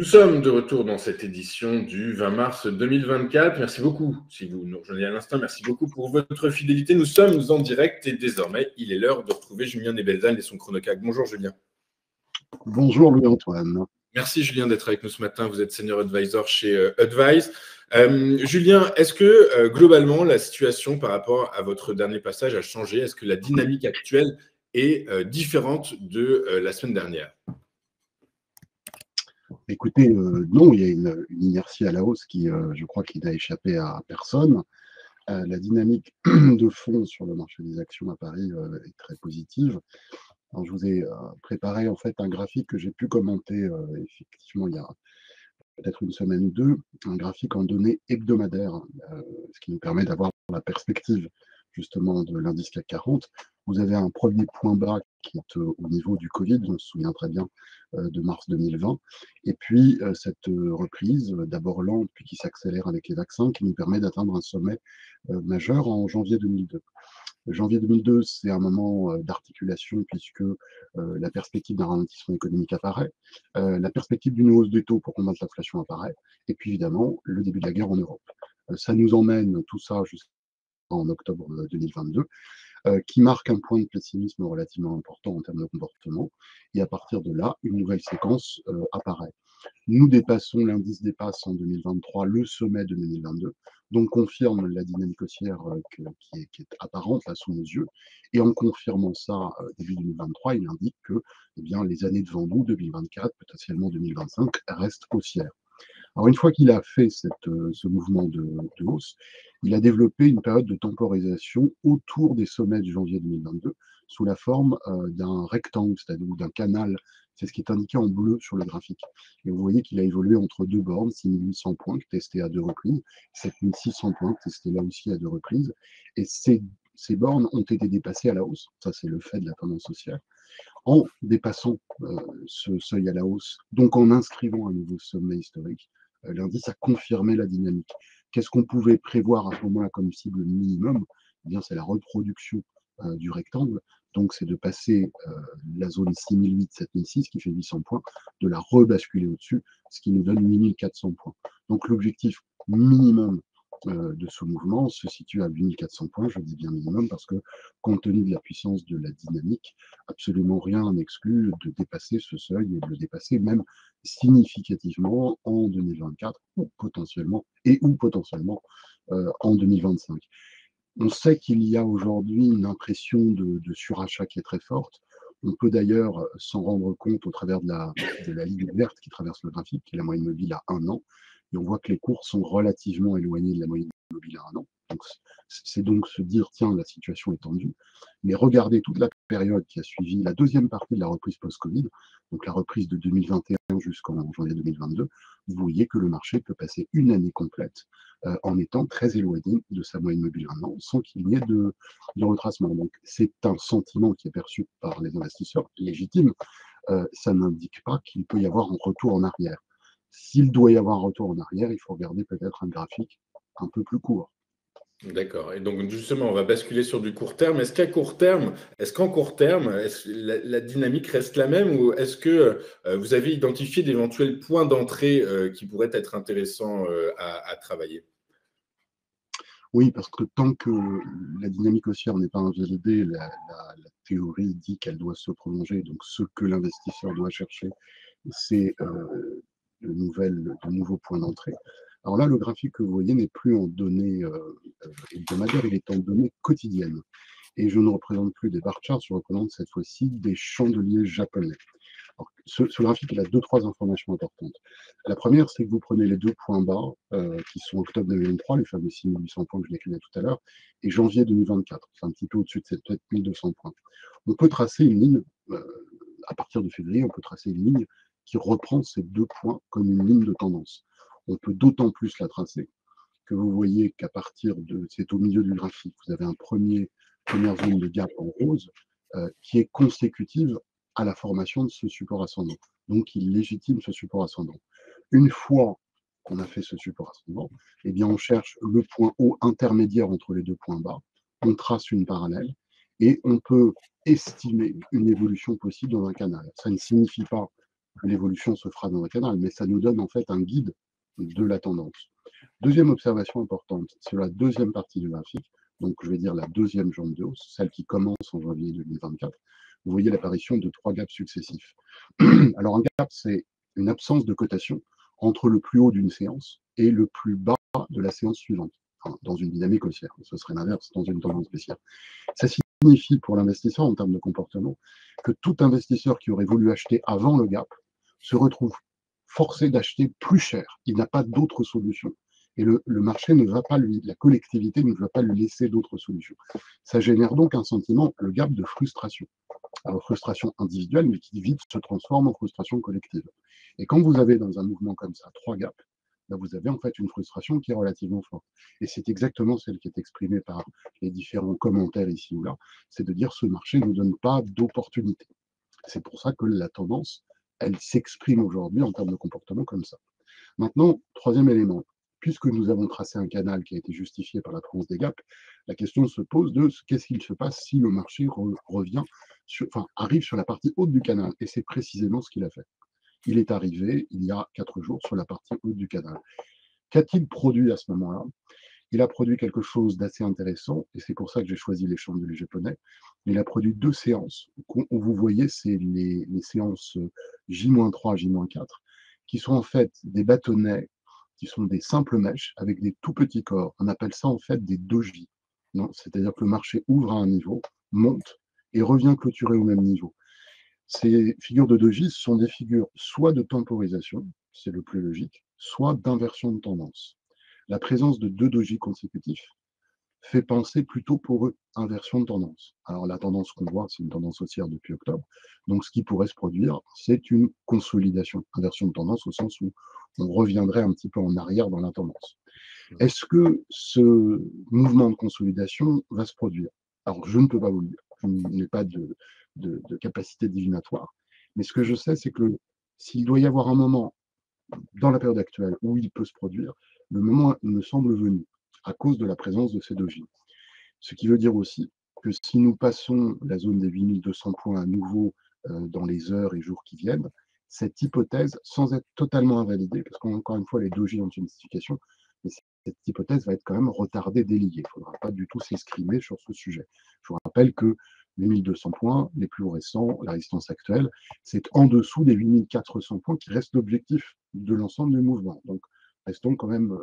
Nous sommes de retour dans cette édition du 20 mars 2024. Merci beaucoup, si vous nous rejoignez à l'instant, merci beaucoup pour votre fidélité. Nous sommes en direct et désormais, il est l'heure de retrouver Julien Nebelzal et son chronocag. Bonjour Julien. Bonjour Louis-Antoine. Merci Julien d'être avec nous ce matin. Vous êtes senior advisor chez Advise. Julien, est-ce que globalement la situation par rapport à votre dernier passage a changé? Est-ce que la dynamique actuelle est différente de la semaine dernière? Écoutez, non, il y a une inertie à la hausse qui, je crois, qui n'a échappé à personne. La dynamique de fond sur le marché des actions à Paris est très positive. Alors, je vous ai préparé en fait un graphique que j'ai pu commenter effectivement il y a peut-être une semaine ou deux, un graphique en données hebdomadaires, ce qui nous permet d'avoir la perspective justement de l'indice CAC 40. Vous avez un premier point bas qui est au niveau du Covid, on se souvient très bien de mars 2020, et puis cette reprise, d'abord lente, puis qui s'accélère avec les vaccins, qui nous permet d'atteindre un sommet majeur en janvier 2002. Janvier 2002, c'est un moment d'articulation puisque la perspective d'un ralentissement économique apparaît, la perspective d'une hausse des taux pour combattre l'inflation apparaît, et puis évidemment le début de la guerre en Europe. Ça nous emmène tout ça jusqu'en octobre 2022, qui marque un point de pessimisme relativement important en termes de comportement, et à partir de là, une nouvelle séquence apparaît. L'indice dépasse en 2023 le sommet de 2022, donc confirme la dynamique haussière qui est apparente là sous nos yeux. Et en confirmant ça début 2023, il indique que eh bien, les années devant nous, 2024, potentiellement 2025, restent haussières. Alors une fois qu'il a fait ce mouvement de hausse, il a développé une période de temporisation autour des sommets de janvier 2022 sous la forme d'un rectangle, c'est-à-dire d'un canal. C'est ce qui est indiqué en bleu sur le graphique. Et vous voyez qu'il a évolué entre deux bornes, 6800 points, testés à deux reprises, 7600 points, testés là aussi à deux reprises. Et ces bornes ont été dépassées à la hausse. Ça, c'est le fait de la tendance haussière en dépassant ce seuil à la hausse, donc en inscrivant un nouveau sommet historique, l'indice a confirmé la dynamique. Qu'est-ce qu'on pouvait prévoir à ce moment-là comme cible minimum? Eh bien, c'est la reproduction du rectangle. Donc, c'est de passer la zone 6008-7006 qui fait 800 points, de la rebasculer au-dessus, ce qui nous donne 8400 points. Donc, l'objectif minimum de ce mouvement se situe à 8400 points, je dis bien minimum, parce que compte tenu de la puissance de la dynamique, absolument rien n'exclut de dépasser ce seuil et de le dépasser même significativement en 2024 ou potentiellement en 2025. On sait qu'il y a aujourd'hui une impression de surachat qui est très forte. On peut d'ailleurs s'en rendre compte au travers de la ligne verte qui traverse le graphique, qui est la moyenne mobile à 1 an. Et on voit que les cours sont relativement éloignés de la moyenne mobile à 1 an. Donc, c'est donc se dire, tiens, la situation est tendue. Mais regardez toute la période qui a suivi la deuxième partie de la reprise post-Covid, donc la reprise de 2021 jusqu'en janvier 2022, vous voyez que le marché peut passer une année complète en étant très éloigné de sa moyenne mobile 1 an, sans qu'il y ait de retracement. Donc, c'est un sentiment qui est perçu par les investisseurs légitime. Ça n'indique pas qu'il peut y avoir un retour en arrière. S'il doit y avoir un retour en arrière, il faut regarder peut-être un graphique un peu plus court. D'accord. Et donc, justement, on va basculer sur du court terme. Est-ce qu'en court terme, la dynamique reste la même ou est-ce que vous avez identifié d'éventuels points d'entrée qui pourraient être intéressants à travailler? Oui, parce que tant que la dynamique haussière n'est pas invalidée, la théorie dit qu'elle doit se prolonger. Donc, ce que l'investisseur doit chercher, c'est de nouveaux points d'entrée. Alors là, le graphique que vous voyez n'est plus en données hebdomadaires, il est en données quotidiennes. Et je ne représente plus des bar charts, je représente cette fois-ci des chandeliers japonais. Alors, ce graphique, il a deux, trois informations importantes. La première, c'est que vous prenez les deux points bas, qui sont octobre 2023, les fameux 6800 points que je décrivais tout à l'heure, et janvier 2024, c'est un petit peu au-dessus de 7200 points. On peut tracer une ligne, à partir de février, on peut tracer une ligne qui reprend ces deux points comme une ligne de tendance. On peut d'autant plus la tracer que vous voyez qu'à partir c'est au milieu du graphique, vous avez première zone de gap en rose, qui est consécutive à la formation de ce support ascendant. Donc, il légitime ce support ascendant. Une fois qu'on a fait ce support ascendant, eh bien, on cherche le point haut intermédiaire entre les deux points bas, on trace une parallèle et on peut estimer une évolution possible dans un canal. Ça ne signifie pas que l'évolution se fera dans un canal, mais ça nous donne en fait un guide de la tendance. Deuxième observation importante, sur la deuxième partie du graphique, donc je vais dire la deuxième jambe de hausse, celle qui commence en janvier 2024, vous voyez l'apparition de 3 gaps successifs. Alors un gap, c'est une absence de cotation entre le plus haut d'une séance et le plus bas de la séance suivante, enfin, dans une dynamique haussière. Ce serait l'inverse dans une tendance baissière. Ça signifie pour l'investisseur, en termes de comportement, que tout investisseur qui aurait voulu acheter avant le gap se retrouve forcé d'acheter plus cher. Il n'a pas d'autre solution. Et le marché ne va pas lui, la collectivité ne va pas lui laisser d'autres solutions. Ça génère donc un sentiment, le gap, de frustration. Alors, frustration individuelle, mais qui vite se transforme en frustration collective. Et quand vous avez dans un mouvement comme ça 3 gaps, là, vous avez en fait une frustration qui est relativement forte. Et c'est exactement celle qui est exprimée par les différents commentaires ici ou là, c'est de dire ce marché ne donne pas d'opportunité. C'est pour ça que la tendance, elle s'exprime aujourd'hui en termes de comportement comme ça. Maintenant, troisième élément, puisque nous avons tracé un canal qui a été justifié par la tranche des gaps, la question se pose de qu'est-ce qu'il se passe si le marché revient, arrive sur la partie haute du canal. Et c'est précisément ce qu'il a fait. Il est arrivé il y a 4 jours sur la partie haute du canal. Qu'a-t-il produit à ce moment-là? Il a produit quelque chose d'assez intéressant, et c'est pour ça que j'ai choisi les chandeliers japonais. Il a produit 2 séances. Vous voyez, c'est les séances J-3, J-4, qui sont en fait des bâtonnets, qui sont des simples mèches avec des tout petits corps. On appelle ça en fait des doji. C'est-à-dire que le marché ouvre à un niveau, monte et revient clôturer au même niveau. Ces figures de doji sont des figures soit de temporisation, c'est le plus logique, soit d'inversion de tendance. La présence de 2 dojis consécutifs fait penser plutôt pour eux inversion de tendance. Alors la tendance qu'on voit, c'est une tendance haussière depuis octobre. Donc ce qui pourrait se produire, c'est une consolidation, inversion de tendance au sens où on reviendrait un petit peu en arrière dans la tendance. Est-ce que ce mouvement de consolidation va se produire? Alors je ne peux pas vous le dire. Je n'ai pas de capacité divinatoire. Mais ce que je sais, c'est que s'il doit y avoir un moment dans la période actuelle où il peut se produire, le moment me semble venu à cause de la présence de ces dojis. Ce qui veut dire aussi que si nous passons la zone des 8200 points à nouveau dans les heures et jours qui viennent, cette hypothèse, sans être totalement invalidée, parce qu'encore une fois, les dojis ont une justification, mais cette hypothèse va être quand même retardée, déliée. Il ne faudra pas du tout s'escrimer sur ce sujet. Je vous rappelle que les 1200 points, les plus récents, la résistance actuelle, c'est en dessous des 8400 points qui restent l'objectif de l'ensemble du mouvement. Donc, restons quand même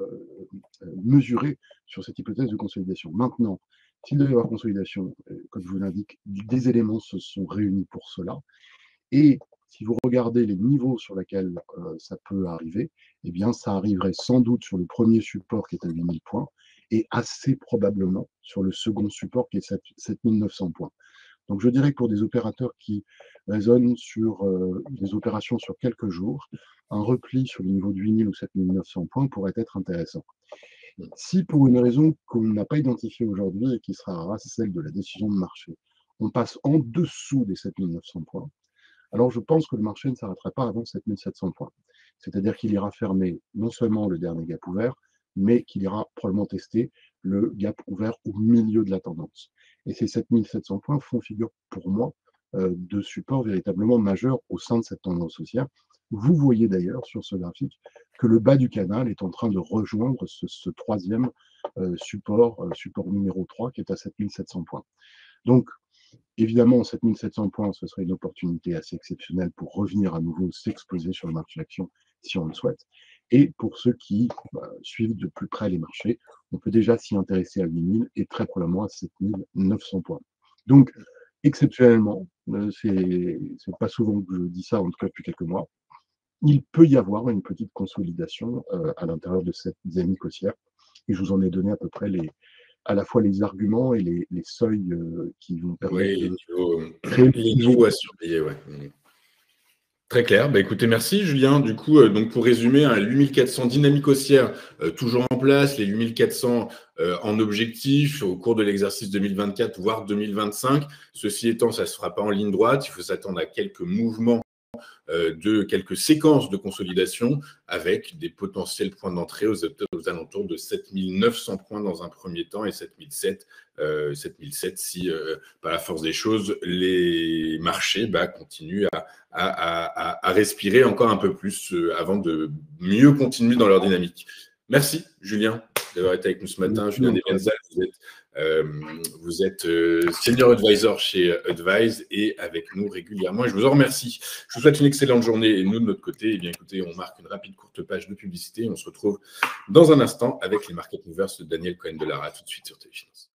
mesurés sur cette hypothèse de consolidation. Maintenant, s'il devait y avoir consolidation, comme je vous l'indique, des éléments se sont réunis pour cela. Et si vous regardez les niveaux sur lesquels ça peut arriver, eh bien, ça arriverait sans doute sur le premier support qui est à 8000 points et assez probablement sur le second support qui est 7900 points. Donc, je dirais que pour des opérateurs qui raisonnent sur des opérations sur quelques jours, un repli sur le niveau de 8000 ou 7900 points pourrait être intéressant. Si pour une raison qu'on n'a pas identifiée aujourd'hui et qui sera rare, celle de la décision de marché, on passe en dessous des 7900 points, alors je pense que le marché ne s'arrêtera pas avant 7700 points. C'est-à-dire qu'il ira fermer non seulement le dernier gap ouvert, mais qu'il ira probablement tester le gap ouvert au milieu de la tendance. Et ces 7700 points font figure pour moi de support véritablement majeur au sein de cette tendance haussière. Vous voyez d'ailleurs sur ce graphique que le bas du canal est en train de rejoindre ce troisième support numéro 3 qui est à 7700 points. Donc, évidemment, 7700 points, ce serait une opportunité assez exceptionnelle pour revenir à nouveau s'exposer sur le marché action si on le souhaite. Et pour ceux qui suivent de plus près les marchés, on peut déjà s'y intéresser à 8000 et très probablement à 7900 points. Donc, exceptionnellement, c'est pas souvent que je dis ça, en tout cas depuis quelques mois, il peut y avoir une petite consolidation à l'intérieur de cette dynamique haussière. Et je vous en ai donné à peu près à la fois les arguments et les seuils qui vont permettre Oui, de créer le les niveau. niveaux à surveiller, ouais. Très clair. Bah, écoutez, merci Julien. Du coup, donc pour résumer, 8400 dynamique haussière toujours en place, les 8400 en objectif au cours de l'exercice 2024, voire 2025. Ceci étant, ça ne se fera pas en ligne droite. Il faut s'attendre à quelques mouvements de quelques séquences de consolidation avec des potentiels points d'entrée aux alentours de 7900 points dans un premier temps et 7007 si, par la force des choses, les marchés continuent à respirer encore un peu plus avant de mieux continuer dans leur dynamique. Merci, Julien, d'avoir été avec nous ce matin. Merci, Julien Nebenzal, vous êtes senior advisor chez Advise et avec nous régulièrement. Et je vous en remercie. Je vous souhaite une excellente journée. Et nous, de notre côté, écoutez, on marque une rapide courte page de publicité. On se retrouve dans un instant avec les Market Movers de Daniel Cohen-Delara, tout de suite sur Téléfinance.